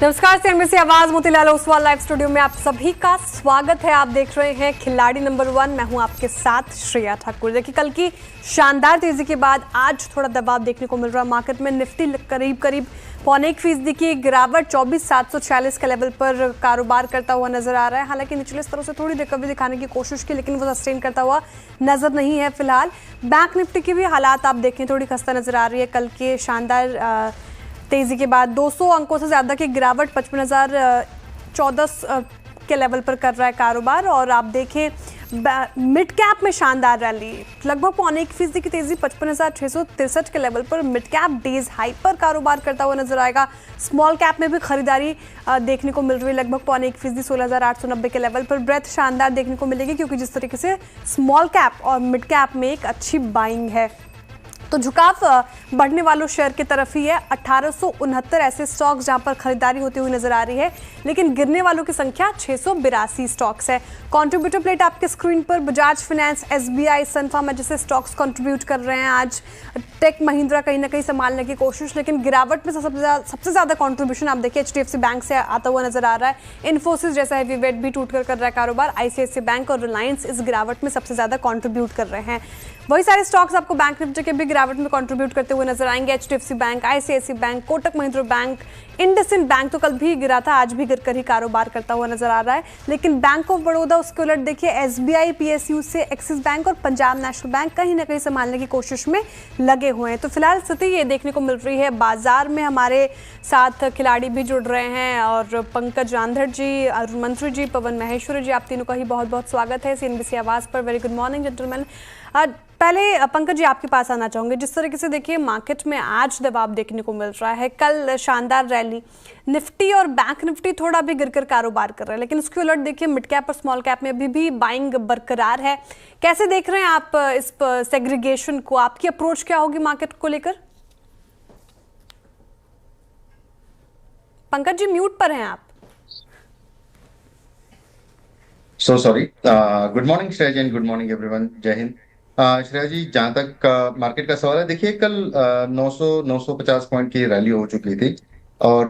नमस्कार, सीएनबीसी आवाज Motilal Oswal live studio में आप सभी का स्वागत है। आप देख रहे हैं खिलाड़ी नंबर 1। मैं हूं आपके साथ श्रेया ठाकुर। देखिए, कल की शानदार तेजी के बाद आज थोड़ा दबाव देखने को मिल रहा है मार्केट में। निफ्टी करीब 0.25% की गिरावट 24,746 के लेवल पर कारोबार करता हुआ नजर आ रहा है। हालांकि निचले स्तरों से थोड़ी रिकवरी दिखाने की कोशिश की, लेकिन वो सस्टेन करता हुआ नजर नहीं है फिलहाल। बैंक निफ्टी की भी हालात आप देखें थोड़ी खस्ता नजर आ रही है। कल के शानदार तेजी के बाद 200 अंकों से ज्यादा की गिरावट 55,014 के लेवल पर कर रहा है कारोबार। और आप देखें मिड कैप में शानदार रैली, लगभग 0.25% की तेजी 55,663 के लेवल पर मिड कैप डेज हाई पर कारोबार करता हुआ नजर आएगा। स्मॉल कैप में भी खरीदारी देखने को मिल रही है, लगभग 0.25% 16,890 के लेवल पर ब्रेथ शानदार देखने को मिलेगी, क्योंकि जिस तरीके से स्मॉल कैप और मिड कैप में एक अच्छी बाइंग है तो झुकाव बढ़ने वालों शेयर की तरफ ही है। 1869 ऐसे स्टॉक्स जहां पर खरीदारी होती हुई नजर आ रही है, लेकिन गिरने वालों की संख्या 682 स्टॉक्स है। कंट्रीब्यूटर प्लेट आपके स्क्रीन पर बजाज फाइनेंस, एसबीआई, सन फार्मा जैसे स्टॉक्स कंट्रीब्यूट कर रहे हैं। आज टेक महिंद्रा कहीं ना कहीं संभालने की कोशिश, लेकिन गिरावट में सबसे ज्यादा कंट्रीब्यूशन आप देखिए एचडीएफसी बैंक से आता हुआ नजर आ रहा है। इन्फोसिस जैसा हैवीवेट भी टूट कर रहा है कारोबार। आईसीआईसीआई बैंक और रिलायंस इस गिरावट में सबसे ज्यादा कंट्रीब्यूट कर रहे हैं। वही सारे स्टॉक्स आपको बैंक निफ्टी के भी गिरावट में कंट्रीब्यूट करते हुए नजर आएंगे। HDFC bank, ICICI bank, Kotak Mahindra bank, IndusInd bank तो कल भी गिरा था, आज भी गिरकर ही कारोबार करता हुआ नजर आ रहा है। लेकिन बैंक ऑफ बड़ौदा उसके उलट देखिए एसबीआई, पीएसयू से एक्सिस बैंक और पंजाब नेशनल बैंक कहीं ना कहीं संभालने की कोशिश में लगे हुए हैं। तो फिलहाल स्थिति ये देखने को मिल रही है। बाजार में हमारे साथ खिलाड़ी भी जुड़ रहे हैं, और पंकज आंधर जी, अरुण मंत्री जी, पवन महेश्वरी जी, आप तीनों का ही बहुत बहुत स्वागत है सीएनबीसी आवाज पर। Very good morning gentleman. पहले पंकज जी आपके पास आना चाहूंगे। जिस तरीके से देखिए मार्केट में आज दबाव देखने को मिल रहा है, कल शानदार रैली, निफ्टी और बैंक निफ्टी थोड़ा भी गिरकर कारोबार कर रहा है, लेकिन उसके उलट देखिए मिड कैप और स्मॉल कैप में अभी भी बाइंग बरकरार है। कैसे देख रहे हैं आप इस सेग्रीगेशन को? आपकी अप्रोच क्या होगी मार्केट को लेकर? पंकज जी म्यूट पर हैं आप। So sorry. Good morning Shreya ji and good morning everyone. Jai Hind. Shreya जी, जहां तक मार्केट का सवाल है, देखिए कल 950 पॉइंट की रैली हो चुकी थी, और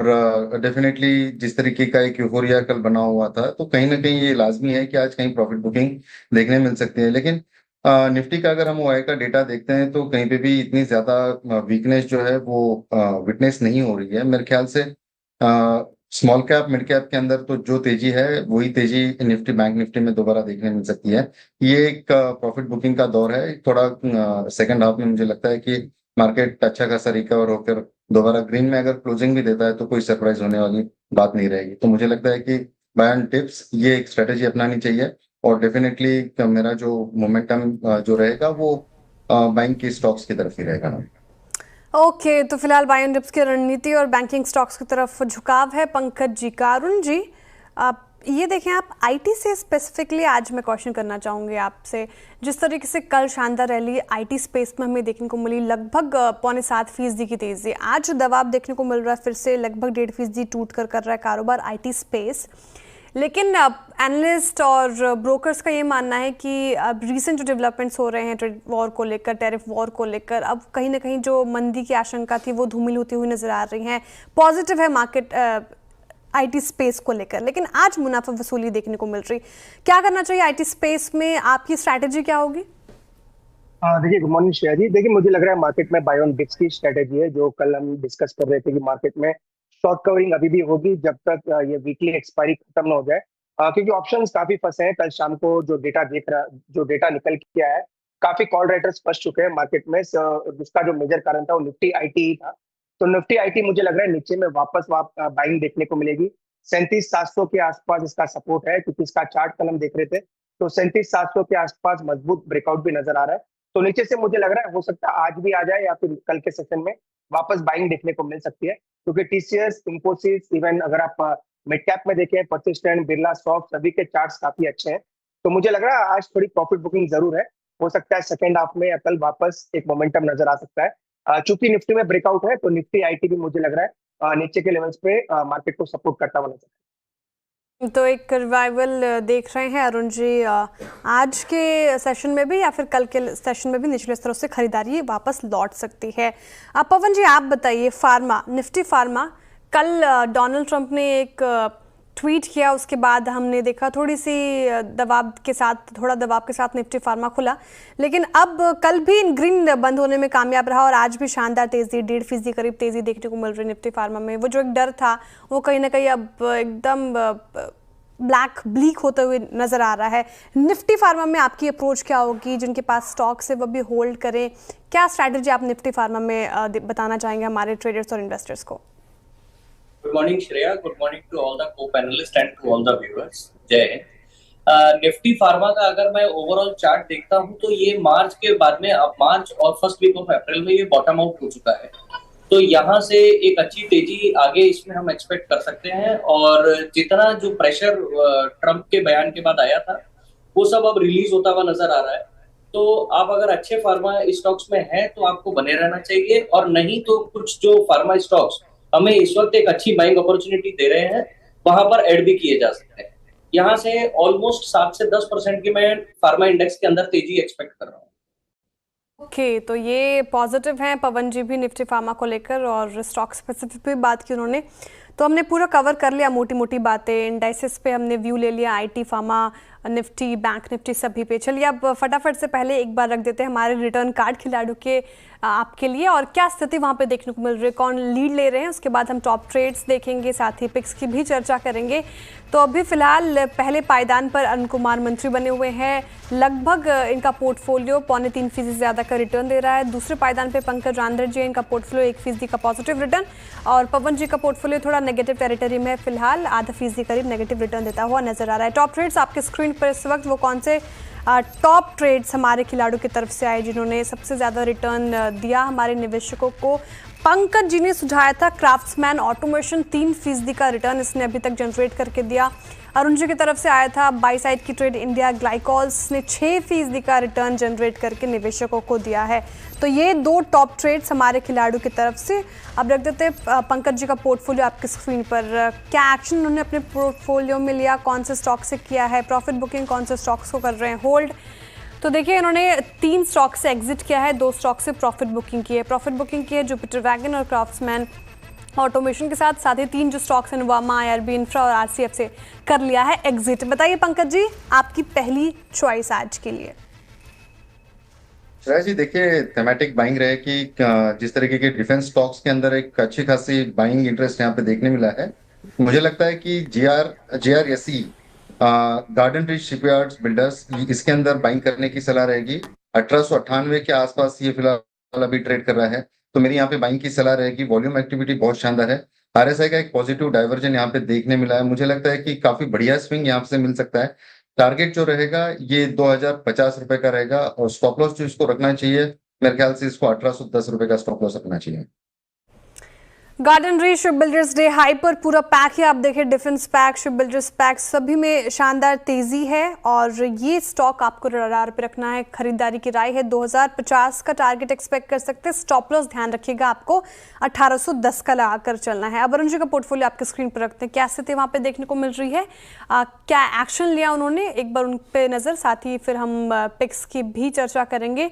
डेफिनेटली जिस तरीके का एक यूफोरिया कल बना हुआ था, तो कहीं ना कहीं ये लाजमी है कि आज कहीं प्रॉफिट बुकिंग देखने मिल सकती है। लेकिन निफ्टी का अगर हम ओआई का डेटा देखते हैं तो कहीं पे भी इतनी ज्यादा वीकनेस जो है वो विटनेस नहीं हो रही है मेरे ख्याल से। स्मॉल कैप मिड कैप के अंदर तो जो तेजी है वही तेजी निफ्टी बैंक निफ्टी में दोबारा देखने मिल सकती है। ये एक प्रॉफिट बुकिंग का दौर है। थोड़ा सेकंड हाफ में मुझे लगता है कि मार्केट अच्छा खासा रिकवर होकर दोबारा ग्रीन में अगर क्लोजिंग भी देता है तो कोई सरप्राइज होने वाली बात नहीं रहेगी। तो मुझे लगता है कि बाय ऑन टिप्स ये एक स्ट्रेटेजी अपनानी चाहिए, और डेफिनेटली मेरा जो मोमेंटम जो रहेगा वो बैंक की स्टॉक्स की तरफ ही रहेगा। ओके, तो फिलहाल बाय ऑन डिप्स की रणनीति और बैंकिंग स्टॉक्स की तरफ झुकाव है पंकज जी का। अरुण जी, आप ये देखें, आप आईटी से स्पेसिफिकली आज मैं क्वेश्चन करना चाहूँगी आपसे। जिस तरीके से कल शानदार रैली आईटी स्पेस में हमें देखने को मिली, लगभग 0.7% की तेज़ी, आज दबाव देखने को मिल रहा है फिर से, लगभग 1.5% टूट कर रहा है कारोबार आईटी स्पेस। लेकिन एनालिस्ट और ब्रोकर्स का ये मानना है कि अब रीसेंट जो डेवलपमेंट्स हो रहे हैं ट्रेड वॉर को लेकर, टैरिफ वॉर को लेकर, अब कहीं ना कहीं जो मंदी की आशंका थी वो धूमिल होती हुई नजर आ रही हैं। पॉजिटिव है मार्केट आईटी स्पेस को लेकर, लेकिन आज मुनाफा वसूली देखने को मिल रही। क्या करना चाहिए आईटी स्पेस में? आपकी स्ट्रैटेजी क्या होगी? देखिए, गुड मॉर्निंग श्रेया जी। देखिए, मुझे लग रहा है मार्केट में बाय ऑन डिप्स की स्ट्रेटेजी है, जो कल हम डिस्कस कर रहे थे कि मार्केट में शॉर्ट कवरिंग अभी भी होगी जब तक ये वीकली एक्सपायरी खत्म ना हो जाए, क्योंकि ऑप्शंस काफी फंसे हैं। कल शाम को जो डेटा निकल के आया है, काफी कॉल राइटर्स फंस चुके हैं मार्केट में, जिसका जो मेजर कारण था वो निफ्टी आईटी ही था। तो निफ्टी आईटी मुझे लग रहा है नीचे में वापस बाइंग देखने को मिलेगी। 37,700 के आसपास इसका सपोर्ट है, क्योंकि इसका चार्ट कल हम देख रहे थे तो 37,700 के आसपास मजबूत ब्रेकआउट भी नजर आ रहा है। तो नीचे से मुझे लग रहा है हो सकता है आज भी आ जाए, या फिर कल के सेशन में वापस बाइंग देखने को मिल सकती है, क्योंकि टीसीएस, इंफोसिस, इवन अगर आप मिड कैप में देखें पर्सिस्टेंट, बिरला सॉफ्ट, सभी के चार्ट्स काफी अच्छे हैं। तो मुझे लग रहा है आज थोड़ी प्रॉफिट बुकिंग जरूर है। हो सकता है सेकेंड हाफ में या कल वापस एक मोमेंटम नजर आ सकता है। चूंकि निफ्टी में ब्रेकआउट है तो निफ्टी आईटी भी मुझे लग रहा है नीचे के लेवल्स पे मार्केट को सपोर्ट करता हुआ नजर। तो एक रिवाइवल देख रहे हैं अरुण जी आज के सेशन में भी, या फिर कल के सेशन में भी निचले स्तरों से खरीदारी वापस लौट सकती है? पवन जी आप बताइए, फार्मा, निफ्टी फार्मा कल डोनाल्ड ट्रंप ने एक ट्वीट किया, उसके बाद हमने देखा थोड़ा दबाव के साथ निफ्टी फार्मा खुला, लेकिन अब कल भी ग्रीन बंद होने में कामयाब रहा और आज भी शानदार तेजी 1.5% करीब तेजी देखने को मिल रही निफ्टी फार्मा में। वो जो एक डर था वो कहीं ना कहीं अब एकदम ब्लीक होते हुए नजर आ रहा है। निफ्टी फार्मा में आपकी अप्रोच क्या होगी? जिनके पास स्टॉक्स है वो भी होल्ड करें, क्या स्ट्रैटेजी आप निफ्टी फार्मा में बताना चाहेंगे हमारे ट्रेडर्स और इन्वेस्टर्स को? Good morning, Shreya. Good morning to all the co-panelists and to all the viewers. जय हिंद। निफ्टी फार्मा का अगर मैं ओवरऑल चार्ट देखता हूं तो ये मार्च के बाद में, अब मार्च और फर्स्ट वीक ऑफ अप्रैल में ये बॉटम आउट हो चुका है, तो यहाँ से एक अच्छी तेजी आगे इसमें हम एक्सपेक्ट कर सकते हैं। और जितना जो प्रेशर ट्रंप के बयान के बाद आया था वो सब अब रिलीज होता हुआ नजर आ रहा है। तो आप अगर अच्छे फार्मा स्टॉक्स में हैं तो आपको बने रहना चाहिए, और नहीं तो कुछ जो फार्मा स्टॉक्स हमें इस वक्त एक अच्छी बाइंग अपॉर्चुनिटी दे रहे हैं वहां पर ऐड भी किए जा सकते हैं। यहाँ से ऑलमोस्ट 7 से 10% की मैं फार्मा इंडेक्स के अंदर तेजी एक्सपेक्ट कर रहा हूँ। ओके, तो ये पॉजिटिव हैं पवन जी भी निफ्टी फार्मा को लेकर, और स्टॉक स्पेसिफिक पे बात की उन्होंने। तो हमने पूरा कवर कर लिया मोटी मोटी बातें, इंडाइसेस पे हमने व्यू ले लिया, IT pharma, Nifty, bank Nifty सभी पे। चलिए अब फटाफट से पहले एक बार रख देते हैं हमारे रिटर्न कार्ड खिलाड़ियों के आपके लिए, और क्या स्थिति वहाँ पे देखने को मिल रही है, कौन लीड ले रहे हैं। उसके बाद हम टॉप ट्रेड्स देखेंगे, साथ ही पिक्स की भी चर्चा करेंगे। तो अभी फिलहाल पहले पायदान पर अरुण कुमार मंत्री बने हुए हैं, लगभग इनका पोर्टफोलियो 3.25% ज़्यादा का रिटर्न दे रहा है। दूसरे पायदान पे पंकज रांधर जी, इनका पोर्टफोलियो 1% का पॉजिटिव रिटर्न, और पवन जी का पोर्टफोलियो थोड़ा नेगेटिव टेरिटरी में फिलहाल 0.5% करीब नेगेटिव रिटर्न देता हुआ नजर आ रहा है। टॉप ट्रेड्स आपके स्क्रीन पर इस वक्त, वो कौन से टॉप ट्रेड्स हमारे खिलाड़ियों की तरफ से आए जिन्होंने सबसे ज़्यादा रिटर्न दिया हमारे निवेशकों को? पंकज जी ने सुझाया था क्राफ्ट्समैन ऑटोमेशन 3% का रिटर्न इसने अभी तक जनरेट करके दिया। अरुण जी की तरफ से आया था बाई साइड की ट्रेड इंडिया ग्लाइकॉल्स ने 6% का रिटर्न जनरेट करके निवेशकों को दिया है। तो ये दो टॉप ट्रेड्स हमारे खिलाड़ियों की तरफ से। अब रख देते हैं पंकज जी का पोर्टफोलियो आपकी स्क्रीन पर, क्या एक्शन उन्होंने अपने पोर्टफोलियो में लिया, कौन से स्टॉक से किया है प्रॉफिट बुकिंग, कौन से स्टॉक्स को कर रहे हैं होल्ड? तो देखिए इन्होंने 3 स्टॉक से एग्जिट किया है, 2 स्टॉक से प्रॉफिट बुकिंग की है। प्रॉफिट बुकिंग की है जुपिटर वैगन और क्राफ्ट्समैन ऑटोमेशन के साथ, साथ ही 3 जो स्टॉक्स हैं नवामा, आईआरबी इंफ्रा और आरसीएफ से कर लिया है एग्जिट। बताइए पंकज जी, आपकी पहली चॉइस आज के लिए? श्रेया जी देखिए, थेमेटिक बाइंग रहे कि जिस तरीके के डिफेंस स्टॉक्स के अंदर एक अच्छी खासी बाइंग इंटरेस्ट यहाँ पे देखने मिला है। मुझे लगता है कि GRSE garden reach shipyards builders, इसके अंदर बाइंग करने की सलाह रहेगी। 1898 के आसपास ये फिलहाल अभी ट्रेड कर रहा है, तो मेरी यहाँ पे बाइंग की सलाह रहेगी। वॉल्यूम एक्टिविटी बहुत शानदार है, आरएसआई का एक पॉजिटिव डाइवर्जन यहाँ पे देखने मिला है। मुझे लगता है कि काफी बढ़िया स्विंग यहाँ से मिल सकता है। टारगेट जो रहेगा ये 2050 रुपए का रहेगा, और स्टॉप लॉस जो इसको रखना चाहिए मेरे ख्याल से इसको 1810 रुपए का स्टॉप लॉस रखना चाहिए। Garden reach ship builders day high पर पूरा पैक है, आप देखें defence pack, ship builders pack सभी में शानदार तेजी है, और ये स्टॉक आपको रडार पे रखना है। खरीदारी की राय है, 2050 का टारगेट एक्सपेक्ट कर सकते हैं। स्टॉप लॉस ध्यान रखिएगा, आपको 1810 का लगाकर चलना है। अब अरुण जी का पोर्टफोलियो आपके स्क्रीन पर रखते हैं, क्या स्थिति वहाँ पे देखने को मिल रही है, क्या एक्शन लिया उन्होंने, एक बार उन पे नज़र, साथ ही फिर हम पिक्स की भी चर्चा करेंगे।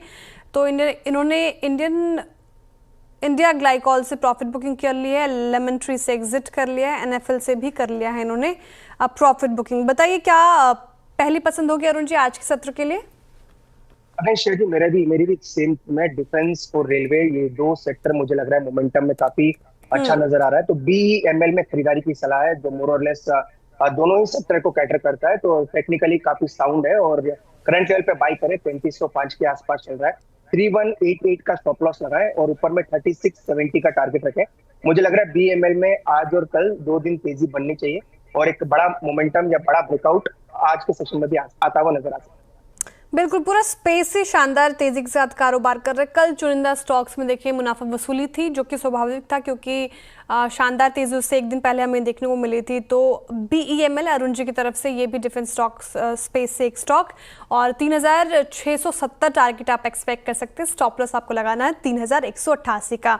तो इन्होंने इंडिया ग्लाइकॉल से प्रॉफिट बुकिंग कर ली है, लेमन ट्री से एग्जिट कर लिया है, एनएफएल से भी कर लिया है इन्होंने प्रॉफिट बुकिंग। बताइए क्या पहली पसंद होगी अरुण जी आज के सत्र के लिए? नहीं श्रेया जी, मेरी भी सेम, मैं डिफेंस और रेलवे, ये 2 सेक्टर मुझे लग रहा है मोमेंटम में काफी अच्छा नजर आ रहा है। तो बीईएमएल में खरीदारी की सलाह है, जो मोर और लेस दोनों ही सेक्टर को कैटर करता है, तो टेक्निकली काफी साउंड है, और करंट लेवल पे बाई करें 3505 के आसपास चल रहा है। 3188 का स्टॉप लॉस लगाए और ऊपर में 3670 का टारगेट रखें। मुझे लग रहा है बीएमएल में आज और कल 2 दिन तेजी बननी चाहिए, और एक बड़ा मोमेंटम या बड़ा ब्रेकआउट आज के सेशन में भी आता हुआ नजर आ सकता है। बिल्कुल, पूरा स्पेस से शानदार तेजी के साथ कारोबार कर रहे। कल चुनिंदा स्टॉक्स में देखिए मुनाफा वसूली थी, जो कि स्वाभाविक था क्योंकि शानदार तेजी उससे एक दिन पहले हमें देखने को मिली थी। तो बीईएमएल अरुण जी की तरफ से ये भी डिफेंस स्टॉक स्पेस से एक स्टॉक, और 3670 टारगेट आप एक्सपेक्ट कर सकते हैं। स्टॉप लॉस आपको लगाना है 3188 का।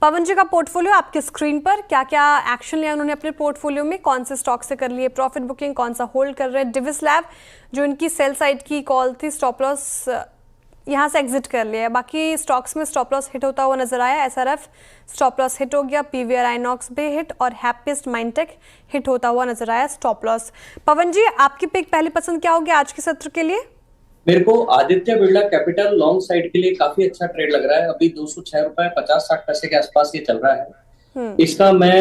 पवन जी का पोर्टफोलियो आपके स्क्रीन पर, क्या क्या एक्शन लिया उन्होंने अपने पोर्टफोलियो में, कौन से स्टॉक से कर लिए प्रॉफिट बुकिंग, कौन सा होल्ड कर रहे हैं? डिविस लैब जो इनकी सेल साइड की कॉल थी, स्टॉप लॉस यहाँ से एग्जिट कर लिया है। बाकी स्टॉक्स में स्टॉप लॉस हिट होता हुआ नजर आया। एसआरएफ स्टॉप लॉस हिट हो गया, पीवीआर आइनॉक्स भी हिट और हैप्पीस्ट माइंडटेक हिट होता हुआ नजर आया स्टॉप लॉस। पवन जी, आपकी पिक पहली पसंद क्या होगी आज के सत्र के लिए? मेरे को Aditya Birla capital long side के लिए काफी अच्छा ट्रेड लग रहा है। अभी 206 रुपए 50-60 पैसे के आसपास ये चल रहा है। इसका मैं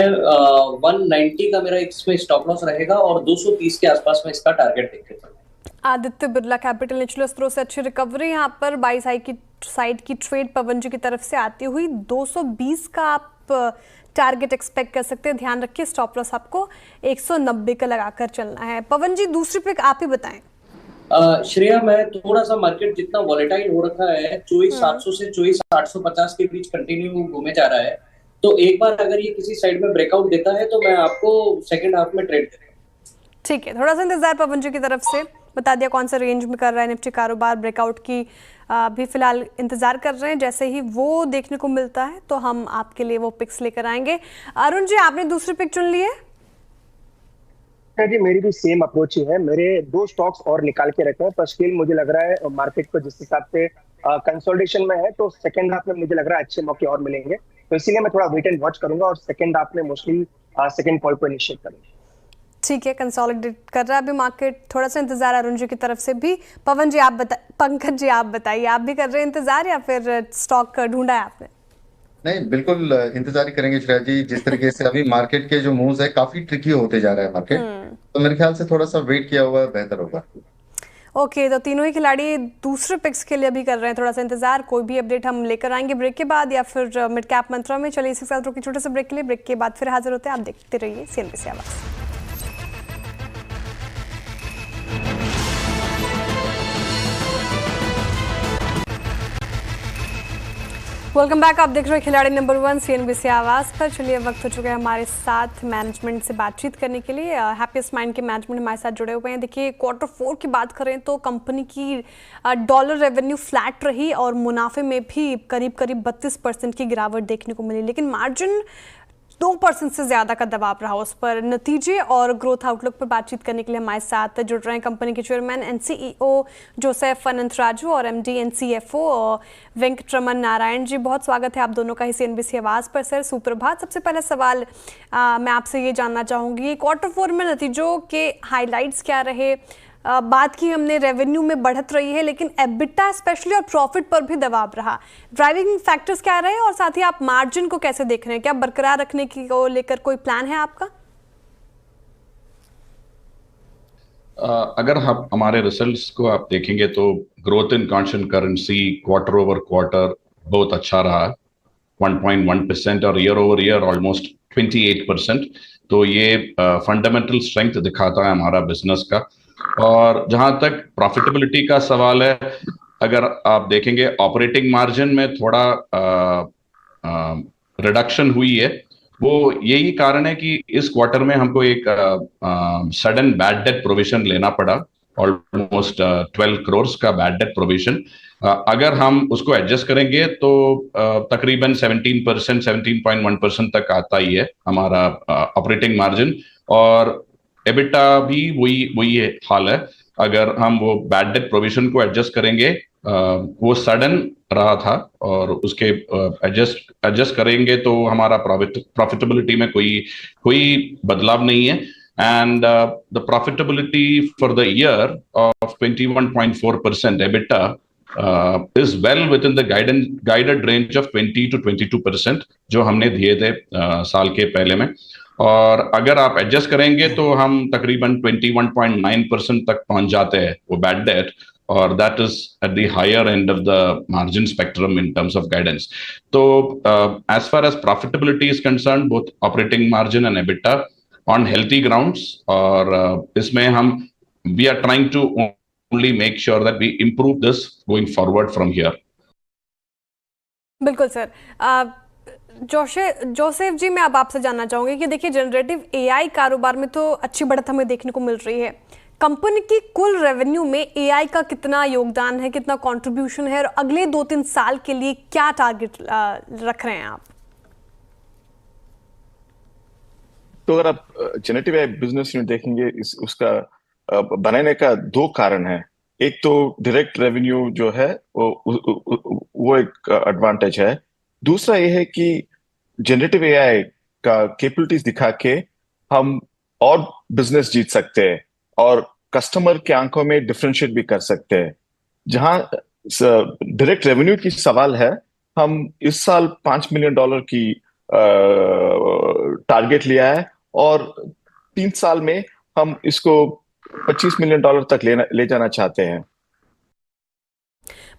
190 का मेरा इसमें स्टॉप लॉस रहेगा और 230 के आसपास में इसका टारगेट देखते हैं। आदित्य बिरला कैपिटल निचले स्तरों से अच्छी रिकवरी, यहाँ पर बाई साइड की ट्रेड पवन जी की तरफ से आती हुई 220 का आप टारगेट एक्सपेक्ट कर सकते हैं। ध्यान रखिए स्टॉप लॉस आपको 190 का लगाकर चलना है। पवन जी, दूसरी पिक आप ही बताएं। श्रेया, मैं थोड़ा सा मार्केट जितना वॉलेटाइल हो रखा है 24,700 से 24,850 के बीच कंटिन्यू घूमे जा रहा है, तो एक बार अगर ये किसी साइड में ब्रेकआउट देता है तो मैं आपको सेकंड हाफ में ट्रेड करूंगा। ठीक है, थोड़ा सा इंतजार पवन जी की तरफ से। बता दिया कौन सा रेंज में कर रहा है निफ्टी कारोबार। ब्रेकआउट की भी फिलहाल इंतजार कर रहे हैं। जैसे ही वो देखने को मिलता है तो हम आपके लिए वो पिक्स लेकर आएंगे। अरुण जी, आपने दूसरी पिक चुन ली है? जी, मेरी भी सेम अप्रोच ही है। मेरे 2 स्टॉक्स और निकाल के रखे हैं, पर स्टिल मुझे लग रहा है मार्केट को जिस हिसाब से कंसोलिडेशन में है तो सेकंड हाफ में मुझे लग रहा है अच्छे मौके और मिलेंगे, तो इसीलिए मैं थोड़ा वेट एंड वॉच करूंगा और सेकंड हाफ में मोस्टली सेकंड कॉल को इनिशिएट करूंगा। ठीक है, कंसोलिडेट कर रहा है अभी मार्केट। थोड़ा सा इंतजार अरुण जी की तरफ से भी। पवन जी पंकज जी आप बताइए, आप भी कर रहे हैं इंतजार या फिर स्टॉक ढूंढा है आपने? नहीं, बिल्कुल इंतजार ही करेंगे श्रेया जी। जिस तरीके से अभी मार्केट के जो मूव्स है काफी ट्रिकी होते जा रहा है मार्केट, तो मेरे ख्याल से थोड़ा सा वेट किया हुआ बेहतर होगा। ओके, तो तीनों ही खिलाड़ी दूसरे पिक्स के लिए भी कर रहे हैं थोड़ा सा इंतजार। कोई भी अपडेट हम लेकर आएंगे ब्रेक के बाद या फिर मिड कैप मंत्रा में। चलिए इसी के साथ रुकिए छोटे से ब्रेक के लिए। ब्रेक के बाद फिर हाजिर होते हैं। आप देखते रहिए सीएनबीसी आवाज। Welcome back. आप देख रहे हैं खिलाड़ी नंबर 1 सीएनबीसी आवाज पर। चलिए वक्त हो चुका है हमारे साथ मैनेजमेंट से बातचीत करने के लिए। हैप्पीस्ट माइंड के मैनेजमेंट हमारे साथ जुड़े हुए हैं। देखिए, Q4 की बात करें तो कंपनी की डॉलर रेवेन्यू फ्लैट रही और मुनाफे में भी करीब 32% की गिरावट देखने को मिली, लेकिन मार्जिन 2% से ज्यादा का दबाव रहा उस पर। नतीजे और ग्रोथ आउटलुक पर बातचीत करने के लिए हमारे साथ जुड़ रहे हैं कंपनी के chairman and CEO Joseph Anantharaju और MD and CFO Venkataraman Narayan ji. बहुत स्वागत है आप दोनों का ही सीएनबीसी आवाज पर। सर, सुप्रभात। सबसे पहला सवाल मैं आपसे ये जानना चाहूंगी, Q4 में नतीजों के हाईलाइट्स क्या रहे? बात की हमने रेवेन्यू में बढ़त रही है, लेकिन एबिटा स्पेशली और प्रॉफिट पर भी दबाव रहा। ड्राइविंग फैक्टर्स क्या रहे और साथ ही आप मार्जिन को कैसे देख रहे हैं? क्या बरकरार रखने की को लेकर कोई प्लान है आपका? अगर हम हमारे रिजल्ट्स को आप देखेंगे तो growth in constant currency quarter over quarter बहुत अच्छा रहा, 1.1% और ईयर ओवर ईयर ऑलमोस्ट 28%। तो ये फंडामेंटल स्ट्रेंथ दिखाता है हमारा बिजनेस का। और जहां तक प्रॉफिटेबिलिटी का सवाल है, अगर आप देखेंगे ऑपरेटिंग मार्जिन में थोड़ा रिडक्शन हुई है। वो यही कारण है कि इस क्वार्टर में हमको एक सडन बैड डेट प्रोविजन लेना पड़ा, ऑलमोस्ट 12 करोड़ का बैड डेट प्रोविजन। अगर हम उसको एडजस्ट करेंगे तो तकरीबन 17%, 17.1% तक आता ही है हमारा ऑपरेटिंग मार्जिन। और एबिटा भी वही हाल है। अगर हम वो बैड डेट प्रोविजन को एडजस्ट करेंगे, वो सडन रहा था और उसके एडजस्ट करेंगे तो हमारा प्रॉफिटेबिलिटी में कोई बदलाव नहीं है। And the profitability for the year of 21.4% EBITDA is well within the guided range of 20 to 22% जो हमने दिए थे साल के पहले में। और अगर आप एडजस्ट करेंगे तो हम तकरीबन 21.9% तक पहुंच जाते हैं वो बैड डेट, और that is at the higher end of the margin spectrum in terms of guidance. तो as far as profitability is concern, both operating margin and EBITDA on healthy grounds. और इसमें हम we are trying to only make sure that we improve this going forward from here. बिल्कुल sir. Joseph जी, मैं अब आपसे जानना चाहूंगी कि देखिए, जनरेटिव एआई कारोबार में तो अच्छी बढ़त हमें देखने को मिल रही है। कंपनी की कुल रेवेन्यू में एआई का कितना योगदान है, कितना कंट्रीब्यूशन है, और अगले 2-3 साल के लिए क्या टारगेट रख रहे हैं आप? तो अगर आप जनरेटिव एआई बिजनेस यूनिट देखेंगे, उसका बनाने का 2 कारण है। एक तो डायरेक्ट रेवेन्यू जो है वो एक एडवांटेज है। दूसरा ये है कि जनरेटिव एआई का कैपेबिलिटीज दिखा के हम और बिजनेस जीत सकते हैं और कस्टमर के आंखों में डिफरेंशिएट भी कर सकते हैं। जहां डायरेक्ट रेवेन्यू की सवाल है, हम इस साल $5 मिलियन की टारगेट लिया है और 3 साल में हम इसको $25 मिलियन तक ले जाना चाहते हैं।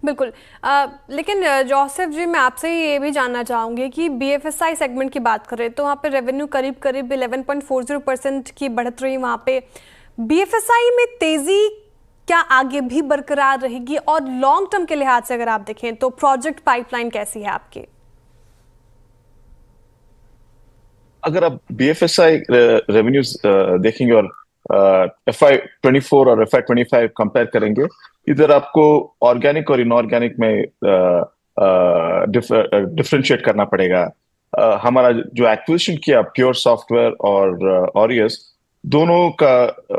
बिल्कुल। लेकिन जोसेफ जी, मैं आपसे ये भी जानना चाहूँगी कि बीएफएसआई सेगमेंट की बात करें तो वहाँ पे रेवेन्यू करीब करीब 11.40% की बढ़त रही वहाँ पे। बीएफएसआई में तेज़ी क्या आगे भी बरकरार रहेगी, और लॉन्ग टर्म के लिहाज से अगर आप देखें तो प्रोजेक्ट पाइपलाइन कैसी है आपकी? अगर आप बीएफएसआई रेवेन्यूज देखेंगे और FY24 और FY25 कंपेयर करेंगे, इधर आपको ऑर्गेनिक और इनऑर्गेनिक में डिफरेंशिएट करना पड़ेगा। हमारा जो एक्विजिशन किया प्योर सॉफ्टवेयर और ऑरियस, दोनों का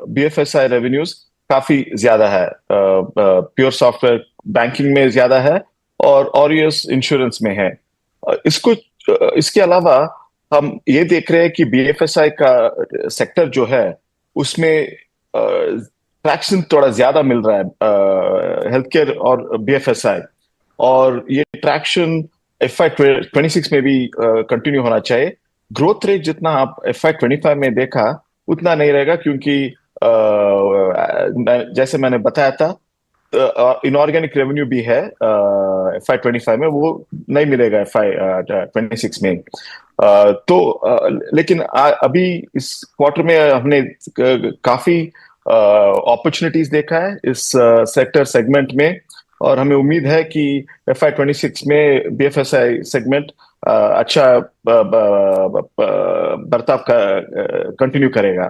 बीएफएसआई रेवेन्यूज काफी ज्यादा है। प्योर सॉफ्टवेयर बैंकिंग में ज्यादा है और ऑरियस इंश्योरेंस में है। इसके अलावा हम ये देख रहे हैं कि बीएफएसआई का सेक्टर जो है उसमें ट्रैक्शन थोड़ा ज्यादा मिल रहा है, हेल्थ केयर और बीएफएसआई, और ये ट्रैक्शन FY26 में भी कंटिन्यू होना चाहिए। ग्रोथ रेट जितना आप FY25 में देखा उतना नहीं रहेगा, क्योंकि जैसे मैंने बताया था इनऑर्गेनिक रेवेन्यू भी है FY25 में, वो नहीं मिलेगा FY26 में। लेकिन अभी इस क्वार्टर में हमने काफी अपॉर्चुनिटीज देखा है इस सेक्टर सेगमेंट में, और हमें उम्मीद है कि FY26 में बीएफएसआई सेगमेंट अच्छा बर्ताव कंटिन्यू करेगा।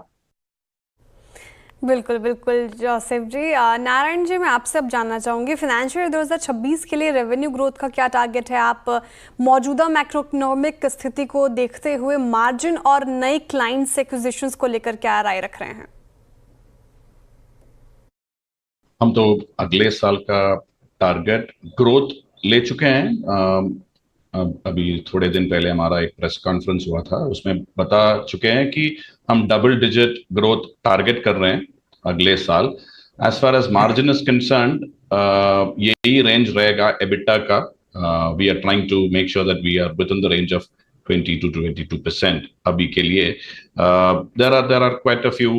बिल्कुल बिल्कुल जोसेफ जी। नारायण जी, मैं आपसे अब जानना चाहूँगी फाइनेंशियल ईयर 2026 के लिए रेवेन्यू ग्रोथ का क्या टारगेट है? आप मौजूदा मैक्रो इकोनॉमिक स्थिति को देखते हुए मार्जिन और नए क्लाइंट्स एक्विजिशंस को लेकर क्या राय रख रहे हैं? हम तो अगले साल का टारगेट ग्रोथ ले चुके हैं। अभी थोड़े दिन पहले हमारा एक प्रेस कॉन्फ्रेंस हुआ था, उसमें बता चुके हैं कि हम डबल डिजिट ग्रोथ टारगेट कर रहे हैं अगले साल। As far as margin is concerned, यही रेंज रहेगा एबिटा का। We are trying to make sure that we are within the range of 20 to 22% अभी के लिए। there are quite a few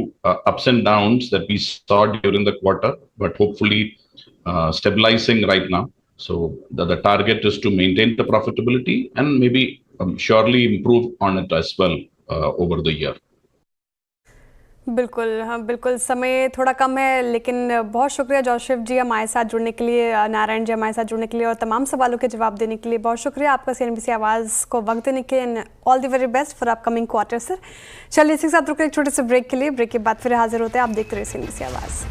ups and downs that we saw during the quarter, but hopefully stabilizing right now. So the target is to maintain the profitability and maybe surely improve on it as well over the year. बिल्कुल, हाँ बिल्कुल। समय थोड़ा कम है, लेकिन बहुत शुक्रिया Joseph जी हमारे साथ जुड़ने के लिए, नारायण जी हमारे साथ जुड़ने के लिए, और तमाम सवालों के जवाब देने के लिए बहुत शुक्रिया आपका CNBC आवाज़ को वक्त देने के लिए। All the very best for upcoming quarter sir. चलिए इसी के साथ रुके एक छोटे से ब्रेक के लिए। ब्रेक के बाद फिर हाजिर होते हैं। आप देखते रहिए CNBC आवाज़।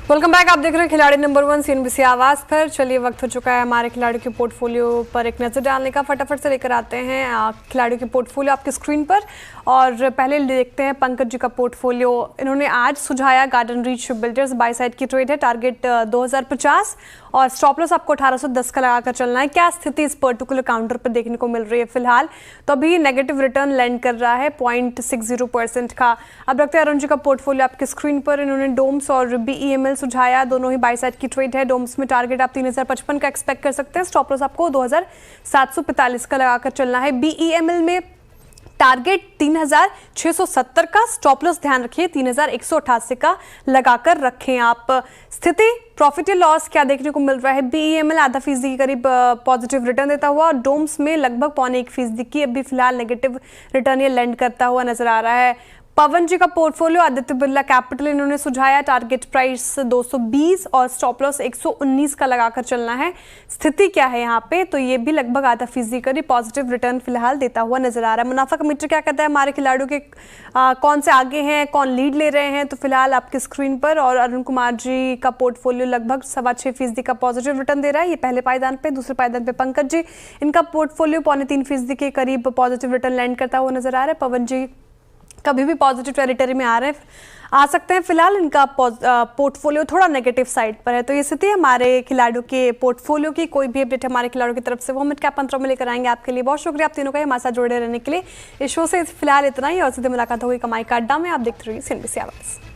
Welcome back. आप देख रहे हैं खिलाड़ी नंबर 1 CNBC आवाज़ पर। चलिए वक्त हो चुका है हमारे खिलाड़ियों के पोर्टफोलियो पर एक नज़र डालने का। फटाफट से लेकर आते हैं खिलाड़ियों के पोर्टफोलियो आपकी स्क्रीन पर, और पहले देखते हैं पंकज जी का पोर्टफोलियो। इन्होंने आज सुझाया garden reach builders, by side की ट्रेड है, टारगेट 2050 और स्टॉप लॉस आपको 1810 का लगाकर चलना है। क्या स्थिति इस पर्टिकुलर काउंटर पर देखने को मिल रही है फिलहाल? तो अभी नेगेटिव रिटर्न लैंड कर रहा है 0.60% का। अब रखते हैं अरुण जी का पोर्टफोलियो आपकी स्क्रीन पर। इन्होंने डोम्स और BEML सुझाया, दोनों ही बाय साइड की ट्रेड है। डोम्स में टारगेट आप 3055 का एक्सपेक्ट कर सकते हैं, स्टॉप लॉस आपको 2745 का लगाकर चलना है। BEML में टारगेट 3670 का, स्टॉप लॉस ध्यान रखिए 3188 का लगाकर रखें आप। स्थिति प्रॉफिट या लॉस क्या देखने को मिल रहा है? BEML आधा फीसदी के करीब पॉजिटिव रिटर्न देता हुआ, और डोम्स में लगभग 0.25% की अभी फिलहाल नेगेटिव रिटर्न ये लैंड करता हुआ नजर आ रहा है। पवन जी का पोर्टफोलियो आदित्य बिरला कैपिटल इन्होंने सुझाया टारगेट प्राइस 220 और स्टॉप लॉस 119 का लगाकर चलना है। स्थिति क्या है यहाँ पे, तो ये भी लगभग आधा फीसदी करीब पॉजिटिव रिटर्न फिलहाल देता हुआ नजर आ रहा है। मुनाफा का मीटर क्या कहता है, हमारे खिलाड़ियों के कौन से आगे हैं, कौन लीड ले रहे हैं, तो फिलहाल आपकी स्क्रीन पर और अरुण कुमार जी का पोर्टफोलियो लगभग 6.25% का पॉजिटिव रिटर्न दे रहा है। ये पहले पायदान पे, दूसरे पायदान पे पंकज जी, इनका पोर्टफोलियो 2.25% के करीब पॉजिटिव रिटर्न लैंड करता हुआ नजर आ रहा है। पवन जी कभी भी पॉजिटिव टेरिटरी में आ सकते हैं, फिलहाल इनका पोर्टफोलियो थोड़ा नेगेटिव साइड पर है। तो ये स्थिति हमारे खिलाड़ियों के पोर्टफोलियो की। कोई भी अपडेट हमारे खिलाड़ियों की तरफ से वो मिड कैप मंत्रों में लेकर आएंगे आपके लिए। बहुत शुक्रिया आप तीनों का हमारे साथ जुड़े रहने के लिए। इस शो से फिलहाल इतना ही और सीधे मुलाकात होगी कमाई का अड्डा में। आप देखते रहिए CNBC आवाज़।